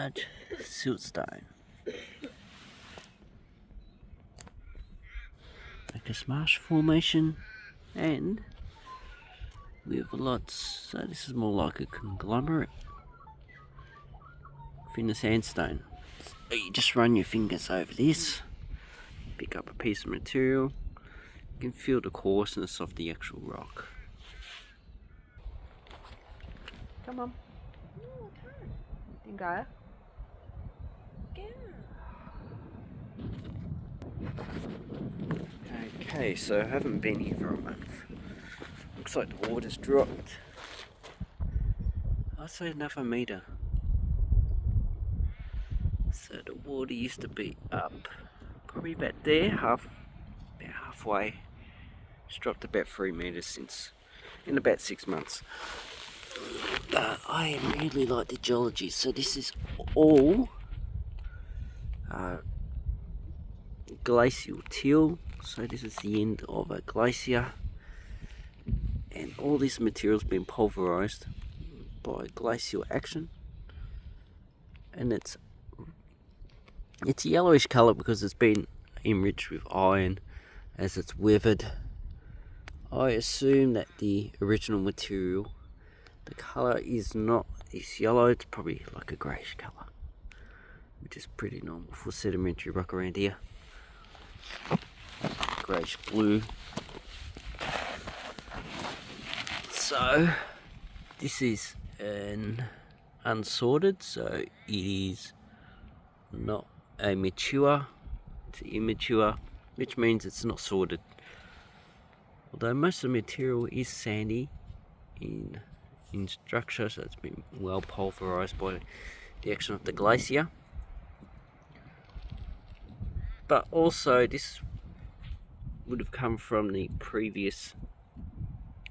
large siltstone. Like a marsh formation, and we have lots, so this is more like a conglomerate within the sandstone. So you just run your fingers over this, pick up a piece of material, you can feel the coarseness of the actual rock. Come on. Tinggal. Okay, so I haven't been here for a month. Looks like the water's dropped. I'd say another metre. So the water used to be up, probably about there, about halfway. It's dropped about 3 metres in about 6 months. But I really like the geology. So this is all glacial till. So this is the end of a glacier, and all this material's been pulverized by glacial action, and it's yellowish color because it's been enriched with iron as it's weathered. I assume that the original material, the color is not this yellow, it's probably like a greyish color, which is pretty normal for sedimentary rock around here. Greyish blue. So this is an unsorted, so it is not a mature, it's immature, which means it's not sorted. Although most of the material is sandy in structure, so it's been well pulverized by the action of the glacier. But also this would have come from the previous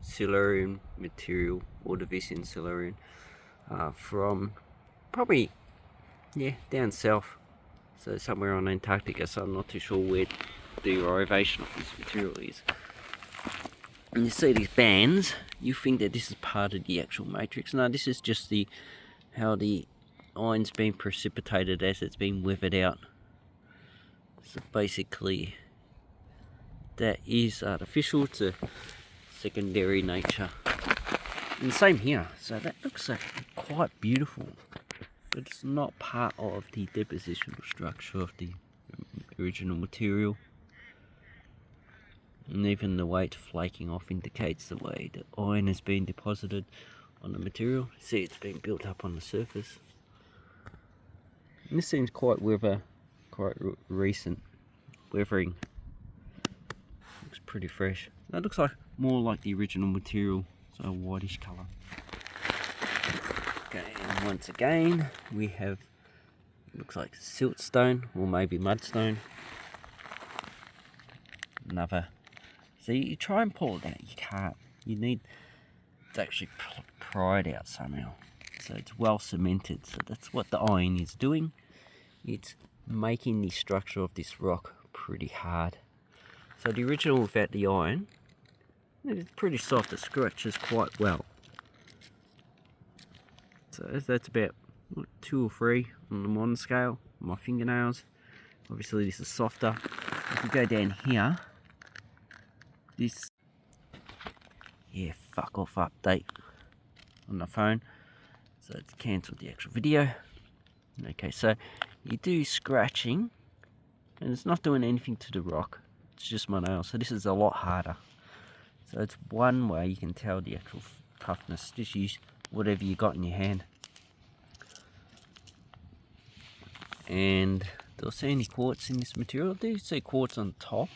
Silurian material, Ordovician Silurian, from probably down south, so somewhere on Antarctica. So I'm not too sure where the derivation of this material is. And you see these bands, you think that this is part of the actual matrix. No, this is just how the iron's been precipitated as it's been weathered out. So basically that is artificial to secondary nature. And same here, so that looks like quite beautiful, but it's not part of the depositional structure of the original material. And even the way it's flaking off indicates the way the iron has been deposited on the material. See, it's been built up on the surface. And this seems quite recent weathering. Looks pretty fresh. That looks like more like the original material, so a whitish colour. Okay, and once again we have, looks like siltstone or maybe mudstone. Another. So you try and pull it out, you can't. You need to actually pry it out somehow. So it's well cemented. So that's what the iron is doing. It's making the structure of this rock pretty hard. So the original without the iron, it's pretty soft. It scratches quite well. So that's about 2 or 3 on the modern scale. My fingernails. Obviously this is softer. If we go down here, this, fuck off update on the phone, so it's cancelled the actual video. Okay, so you do scratching and it's not doing anything to the rock, it's just my nail. So this is a lot harder, so it's one way you can tell the actual toughness. Just use whatever you got in your hand. And do I see any quartz in this material? I do see quartz on top,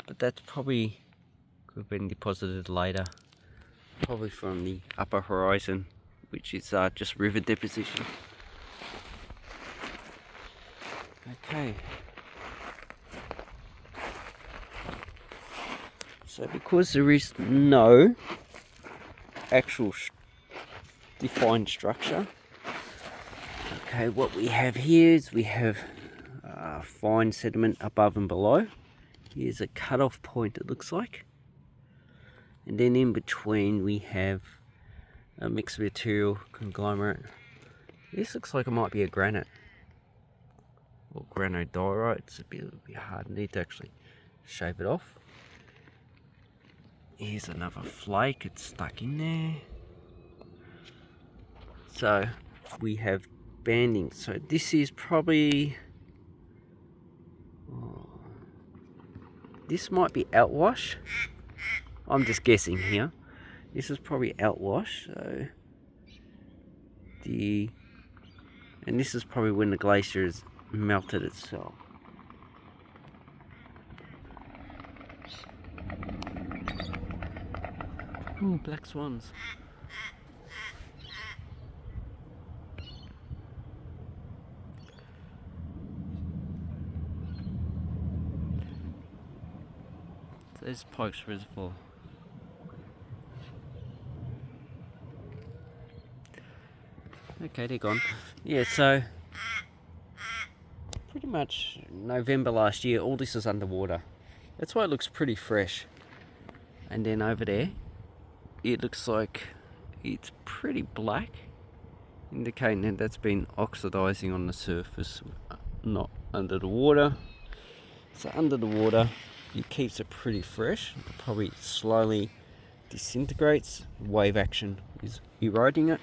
but that's probably could have been deposited later, probably from the upper horizon, which is just river deposition. Okay, so because there is no actual defined structure, okay, what we have here is we have fine sediment above and below. Here's a cut-off point, it looks like. And then in between we have a mixed material conglomerate. This looks like it might be a granite or granodiorite. It's a bit hard. I need to actually shave it off. Here's another flake. It's stuck in there. So we have banding. So this is probably, this might be outwash. I'm just guessing here. This is probably outwash. So and this is probably when the glacier has melted itself. Ooh, black swans. There's Pikes Reservoir. Okay, they're gone. Yeah, so pretty much November last year, all this is underwater. That's why it looks pretty fresh. And then over there, it looks like it's pretty black, indicating that that's been oxidizing on the surface, not under the water. So under the water, it keeps it pretty fresh. It probably slowly disintegrates. Wave action is eroding it.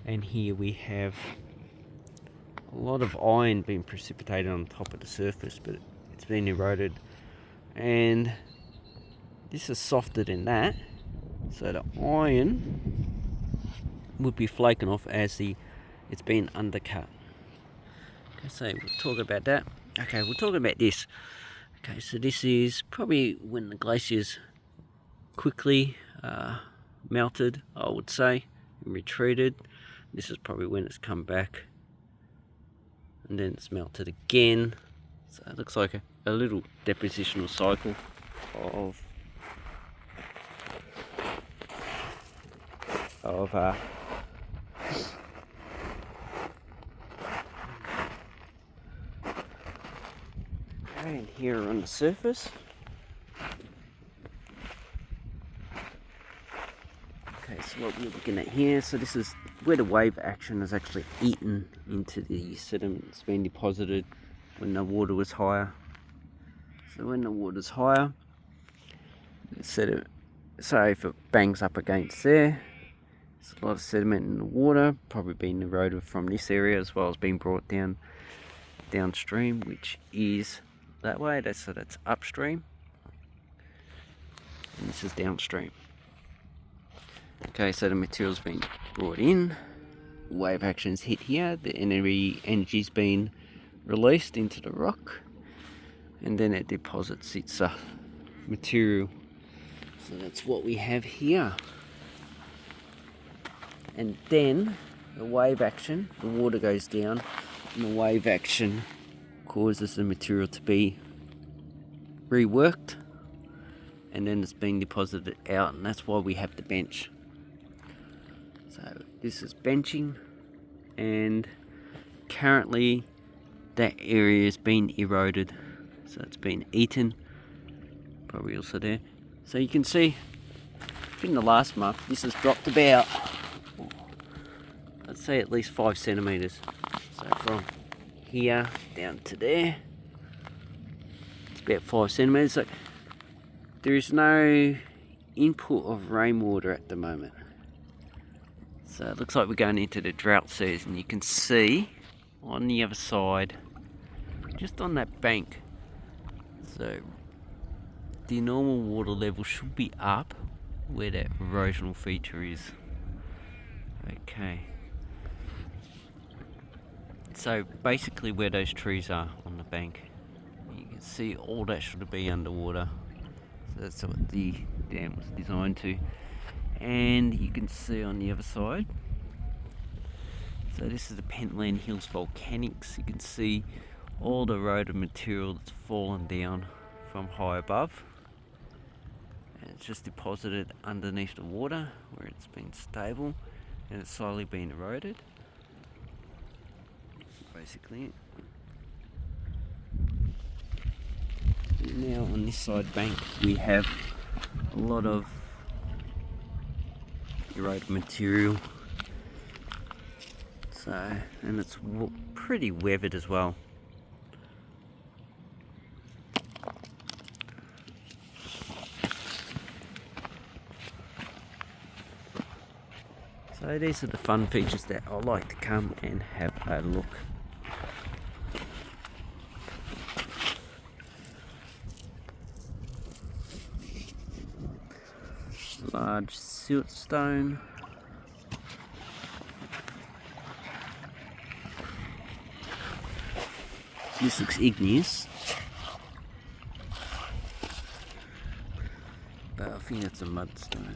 And here we have a lot of iron being precipitated on top of the surface, but it's been eroded. And this is softer than that, so the iron would be flaking off as it's been undercut. Okay, so we'll talk about that. Okay, we'll talk about this. Okay, so this is probably when the glaciers quickly melted, I would say, and retreated. This is probably when it's come back, and then it's melted again. So it looks like a little depositional cycle of and here on the surface. Okay, so what we're looking at here, so this is where the wave action has actually eaten into the sediment that's been deposited when the water was higher. So when the water's higher, the sediment, so if it bangs up against there, there's a lot of sediment in the water, probably being eroded from this area as well as being brought downstream, which is that way. So that's upstream, and this is downstream. Okay, so the material's been brought in, wave action's hit here, the energy's been released into the rock, and then it deposits its material. So that's what we have here. And then the wave action, the water goes down, and the wave action causes the material to be reworked, and then it's being deposited out, and that's why we have the bench. So this is benching, and currently that area has been eroded, so it's been eaten, probably also there. So you can see in the last month this has dropped about, let's say, at least 5 centimeters. So from here down to there, it's about 5 centimeters. So there is no input of rainwater at the moment. So it looks like we're going into the drought season. You can see on the other side, just on that bank, so the normal water level should be up where that erosional feature is. Okay. So basically where those trees are on the bank, you can see all that should be underwater. So that's what the dam was designed to. And you can see on the other side, so this is the Pentland Hills Volcanics. You can see all the eroded material that's fallen down from high above, and it's just deposited underneath the water where it's been stable, and it's slowly been eroded. That's basically it. Now on this side bank we have a lot of eroded material, So, and it's pretty weathered as well. So these are the fun features that I like to come and have a look. Large siltstone. This looks igneous, but I think that's a mudstone.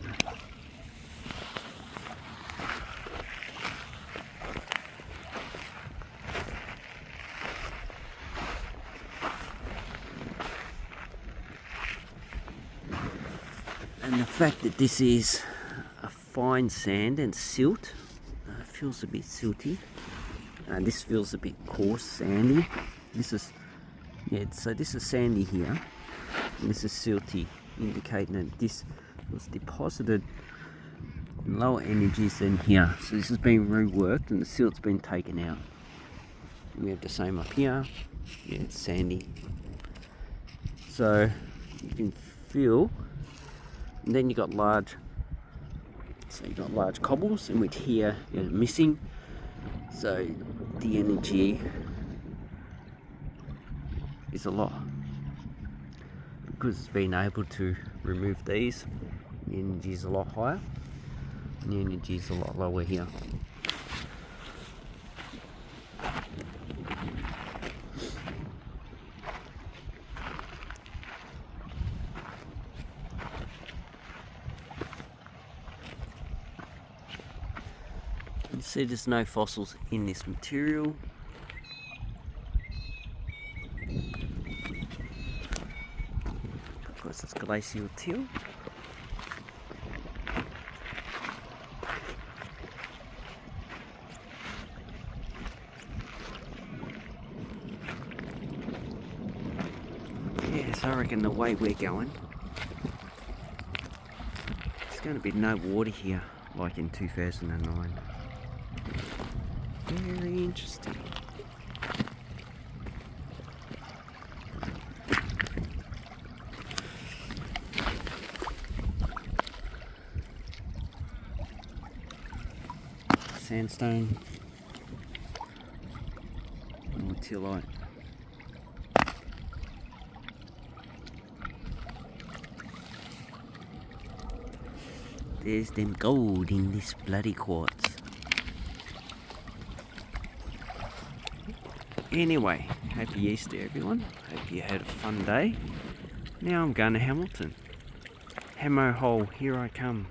And the fact that this is a fine sand and silt, feels a bit silty. This feels a bit coarse, sandy. This is, so this is sandy here, and this is silty, indicating that this was deposited in lower energies than here. So this has been reworked and the silt's been taken out. We have the same up here. Yeah, it's sandy. So you can feel. And then you got large, so you got large cobbles, in which here you're missing. So the energy is a lot, because it's been able to remove these. The energy is a lot higher, and the energy is a lot lower here. You see there's no fossils in this material. Of course it's glacial till. Yes, I reckon the way we're going, there's going to be no water here like in 2009. Very interesting. Sandstone and metillite. There's them gold in this bloody quartz. Anyway, happy Easter everyone. Hope you had a fun day. Now I'm going to Hamilton. Hammo Hole, here I come.